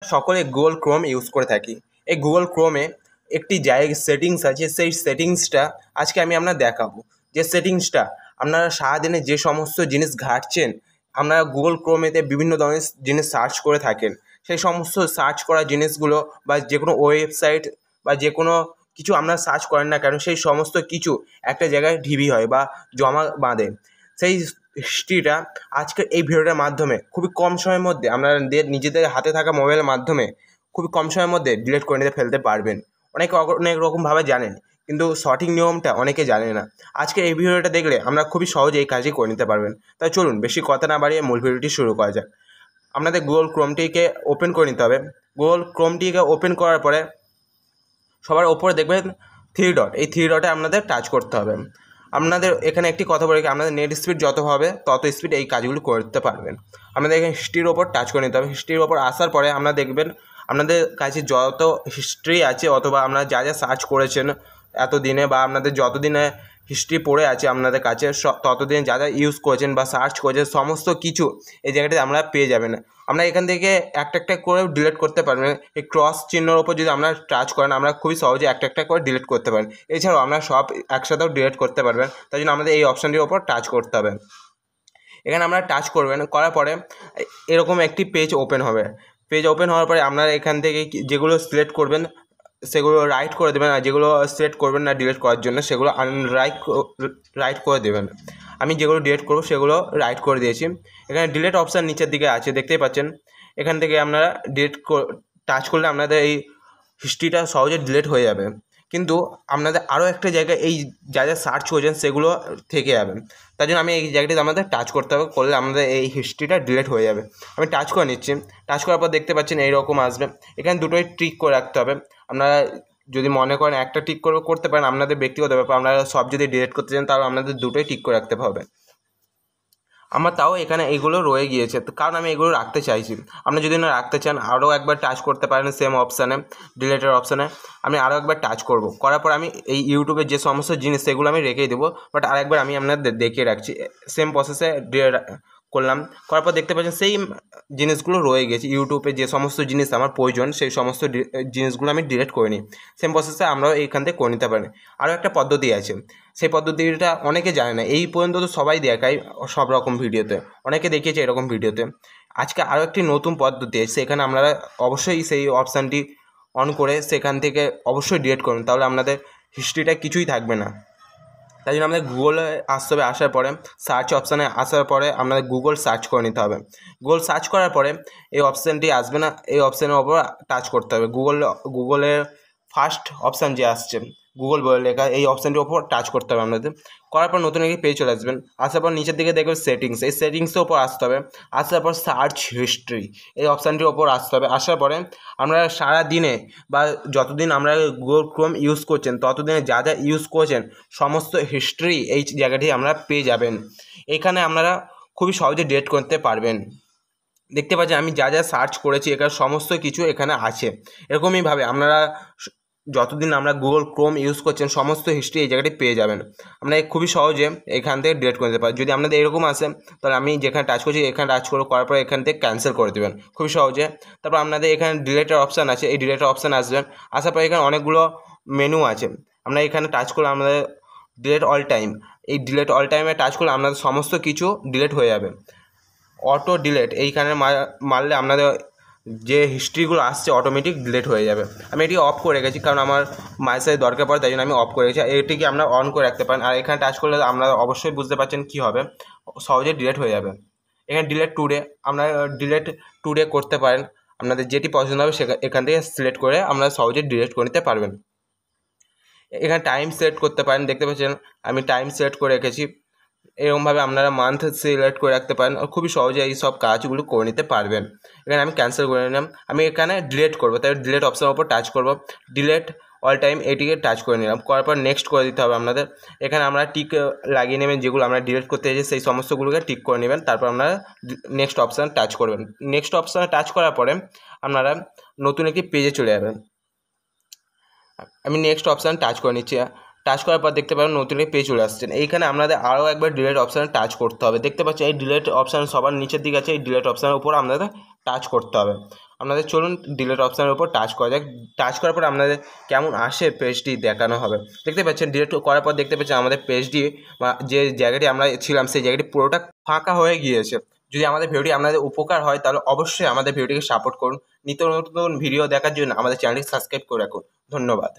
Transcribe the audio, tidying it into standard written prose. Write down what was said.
সকলে Google Chrome use করে থাকি। এই গুগল ক্রোমে একটি জায়গা সেটিংস আছে, সেই সেটিংসটা আজকে আমি আপনার দেখাবো। যে সেটিংসটা আপনারা সারাদিনে যে সমস্ত জিনিস ঘাঁটছেন, আপনারা গুগল ক্রোমেতে বিভিন্ন ধরনের জিনিস সার্চ করে থাকেন, সেই সমস্ত সার্চ করা জিনিসগুলো বা যে কোনো ওয়েবসাইট বা যে কোনো কিছু আপনারা সার্চ করেন না কেন, সেই সমস্ত কিছু একটা জায়গায় ঢিবি হয় বা জমা বাঁধে। সেই হিস্ট্রিটা আজকের এই ভিডিওটার মাধ্যমে খুবই কম সময়ের মধ্যে আপনাদের নিজেদের হাতে থাকা মোবাইলের মাধ্যমে খুবই কম সময়ের মধ্যে ডিলিট করে নিতে ফেলতে পারবেন। অনেকে অনেক রকমভাবে জানেন, কিন্তু সঠিক নিয়মটা অনেকে জানে না। আজকে এই ভিডিওটা দেখলে আমরা খুবই সহজে এই কাজই করে নিতে পারবেন। তাই চলুন বেশি কথা না বাড়িয়ে মূল ভিডিওটি শুরু করা যাক। আপনাদের গুগল ক্রোমটিকে ওপেন করে নিতে হবে। গুগল ক্রোমটিকে ওপেন করার পরে সবার ওপরে দেখবেন থ্রি ডট, এই থ্রি ডটে আপনাদের টাচ করতে হবে। আপনাদের এখানে একটি কথা বলে, আপনাদের নেট স্পিড যত হবে তত স্পিড এই কাজগুলো করতে পারবেন। আপনাদের এখানে হিস্ট্রির ওপর টাচ করে নিতে হবে। হিস্ট্রির ওপর আসার পরে আপনারা দেখবেন আপনাদের কাছে যত হিস্ট্রি আছে অথবা আপনারা যা যা সার্চ করেছেন এতদিনে বা আপনাদের যতদিনে হিস্ট্রি পড়ে আছে আপনাদের কাছে, ততদিন যা যা ইউজ করেছেন বা সার্চ করেছেন সমস্ত কিছু এই জায়গাটাতে আপনারা পেয়ে যাবেন। আমরা এখান থেকে একটা একটা করে ডিলিট করতে পারবেন। এই ক্রস চিহ্নর ওপর যদি আপনারা টাচ করেন, আমরা খুবই সহজে একটা একটা করে ডিলিট করতে পারেন। এছাড়াও আমরা সব একসাথেও ডিলিট করতে পারবেন। তাই জন্য আমাদের এই অপশানটির ওপর টাচ করতে হবে। এখানে আমরা টাচ করবেন, করার পরে এরকম একটি পেজ ওপেন হবে। পেজ ওপেন হওয়ার পরে আপনারা এখান থেকে যেগুলো সিলেক্ট করবেন সেগুলো রাইট করে দেবেন, আর যেগুলো সিলেক্ট করবেন না ডিলিট করার জন্য সেগুলো রাইট করে দেবেন। আমি যেগুলো ডিলিট করবো সেগুলো রাইট করে দিয়েছি। এখানে ডিলিট অপশান নিচের দিকে আছে, দেখতেই পাচ্ছেন। এখান থেকে আপনারা টাচ করলে আপনাদের এই হিস্ট্রিটা সহজে ডিলিট হয়ে যাবে। কিন্তু আপনাদের আরও একটা জায়গায় এই যা যা সার্চ করেছেন সেগুলো থেকে যাবে। তাই জন্য আমি এই জায়গাটিতে আমাদের টাচ করতে হবে, করলে আমাদের এই হিস্ট্রিটা ডিলিট হয়ে যাবে। আমি টাচ করে নিচ্ছি। টাচ করার পর দেখতে পাচ্ছেন এইরকম আসবে। এখানে দুটোই ট্রিক করে রাখতে হবে। আপনারা যদি মনে করেন একটা টিক করতে পারেন, আপনাদের ব্যক্তিগত ব্যাপার। আপনারা সব যদি ডিলিট করতে চান তাহলে আপনাদের দুটোই টিক করে রাখতে হবে। আমার তাও এখানে এইগুলো রয়ে গিয়েছে, কারণ আমি এগুলো রাখতে চাইছি। আপনি যদি না রাখতে চান আরও একবার টাচ করতে পারেন সেম অপশানে, ডিলিটের অপশানে। আমি আরও একবার টাচ করব, করার পর আমি এই ইউটিউবের যে সমস্ত জিনিস সেগুলো আমি রেখেই দেবো, বাট আরেকবার আমি আপনাদের দেখিয়ে রাখছি। সেম প্রসেসে করলাম, করার পর দেখতে পাচ্ছেন সেই জিনিসগুলো রয়ে গেছে। ইউটিউবে যে সমস্ত জিনিস আমার প্রয়োজন সেই সমস্ত জিনিসগুলো আমি ডিলিট করে নিই। সেম প্রসেসে আমরাও এইখান থেকে করে নিতে পারি। আরও একটা পদ্ধতি আছে, সেই পদ্ধতিটা অনেকে জানে না। এই পর্যন্ত তো সবাই দেখায় সব রকম ভিডিওতে, অনেকে দেখিয়েছে এরকম ভিডিওতে। আজকে আরও একটি নতুন পদ্ধতি আছে, সেখানে আপনারা অবশ্যই সেই অপশানটি অন করে সেখান থেকে অবশ্যই ডিলিট করুন, তাহলে আপনাদের হিস্ট্রিটা কিছুই থাকবে না। তাই জন্য আমাদের গুগলে আসতে হবে। আসার পরে সার্চ অপশানে আসার পরে আপনাদের গুগল সার্চ করে নিতে হবে। গুগল সার্চ করার পরে এই অপশানটি আসবে না, এই অপশানের ওপর টাচ করতে হবে। গুগলের ফার্স্ট অপশান যে আসছে গুগল বলে লেখা, এই অপশানটির ওপর টাচ করতে হবে আপনাদের। করার পর নতুন একটি পেজ চলে আসবেন। আসার পর নিচের দিকে দেখবেন সেটিংস, এই সেটিংসের ওপর আসতে হবে। আসার পর সার্চ হিস্ট্রি, এই অপশানটির ওপর আসতে হবে। আসার পরে আমরা সারা দিনে বা যতদিন আমরা গুগল ক্রোম ইউজ করছেন ততদিনে যা যা ইউজ করছেন সমস্ত হিস্ট্রি এই জায়গাটি আমরা পেয়ে যাবেন। এখানে আপনারা খুবই সহজে ডিলিট করতে পারবেন। দেখতে পাচ্ছেন আমি যা যা সার্চ করেছি এখানে সমস্ত কিছু এখানে আছে। এরকমইভাবে আপনারা যতদিন আমরা গুগল ক্রোম ইউজ করছেন সমস্ত হিস্ট্রি এই জায়গাটি পেয়ে যাবেন। আমরা খুবই সহজে এখান থেকে ডিলিট করে দিতে পারি। যদি আপনাদের এরকম আসে তাহলে আমি যেখানে টাচ করছি এখানে টাচ করার পর এখান থেকে ক্যান্সেল করে দেবেন খুবই সহজে। তারপর আপনাদের এখানে ডিলিটের অপশান আছে, এই ডিলিটের অপশান আসবেন। আসার পর এখানে অনেকগুলো মেনু আছে, আমরা এখানে টাচ করলে আমাদের ডিলিট অল টাইম, এই ডিলিট অল টাইমে টাচ করলে আপনাদের সমস্ত কিছু ডিলিট হয়ে যাবে। অটো ডিলিট এইখানে মারলে আপনাদের যে হিস্ট্রিগুলো আসছে অটোমেটিক ডিলিট হয়ে যাবে। আমি এটি অফ করে রেখেছি কারণ আমার মায়ের সাথে দরকার পড়ে, তাই জন্য আমি অফ করে রেখেছি। এটিকে আপনারা অন করে রাখতে পারেন। আর এখানে টাচ করলে আপনারা অবশ্যই বুঝতে পারছেন কী হবে, সহজে ডিলিট হয়ে যাবে। এখানে ডিলিট টুডে, আপনারা ডিলিট টুডে করতে পারেন। আপনাদের যেটি পছন্দ হবে এখান থেকে সিলেক্ট করে আপনারা সহজে ডিলিট করে নিতে পারবেন। এখানে টাইম সিলেক্ট করতে পারেন, দেখতে পাচ্ছেন আমি টাইম সিলেক্ট করে রেখেছি। এরকমভাবে আপনারা মান্থ সিলেক্ট করে রাখতে পারেন, খুবই সহজে এই সব কাজগুলো করে নিতে পারবেন। এখানে আমি ক্যান্সেল করে নিলাম। আমি এখানে ডিলিট করবো, তাই ডিলিট অপশানের উপর টাচ করব, ডিলিট অল টাইম এটিকে টাচ করে নিলাম। করার পর নেক্সট করে দিতে হবে আপনাদের। এখানে আমরা টিক লাগিয়ে নেবেন, যেগুলো আমরা ডিলিট করতে চাইছি সেই সমস্তগুলোকে টিক করে নেবেন। তারপর আপনারা নেক্সট অপশান টাচ করবেন। নেক্সট অপশানে টাচ করার পরে আপনারা নতুন একটি পেজে চলে যাবেন। আমি নেক্সট অপশান টাচ করে নিচ্ছি। টাচ করার পর দেখতে পাবেন নতুন একটি পেজ চলে আসছেন। এইখানে আপনাদের আরও একবার ডিলিট অপশানে টাচ করতে হবে। দেখতে পাচ্ছেন এই ডিলিট অপশান সবার নিচের দিকে আছে, এই ডিলিট অপশানের উপর আপনাদের টাচ করতে হবে। আপনাদের চলুন ডিলেট অপশানের উপর টাচ করা যাক। টাচ করার পর আপনাদের কেমন আসে পেজটি দেখানো হবে। দেখতে পাচ্ছেন ডিলেট করার পর দেখতে পাচ্ছেন আমাদের পেজটি বা যে জায়গাটি আমরা ছিলাম সেই জায়গাটি পুরোটা ফাঁকা হয়ে গিয়েছে। যদি আমাদের ভিডিওটি আপনাদের উপকার হয় তাহলে অবশ্যই আমাদের ভিডিওটিকে সাপোর্ট করুন। নিত্য নতুন ভিডিও দেখার জন্য আমাদের চ্যানেলটি সাবস্ক্রাইব করে রাখুন। ধন্যবাদ।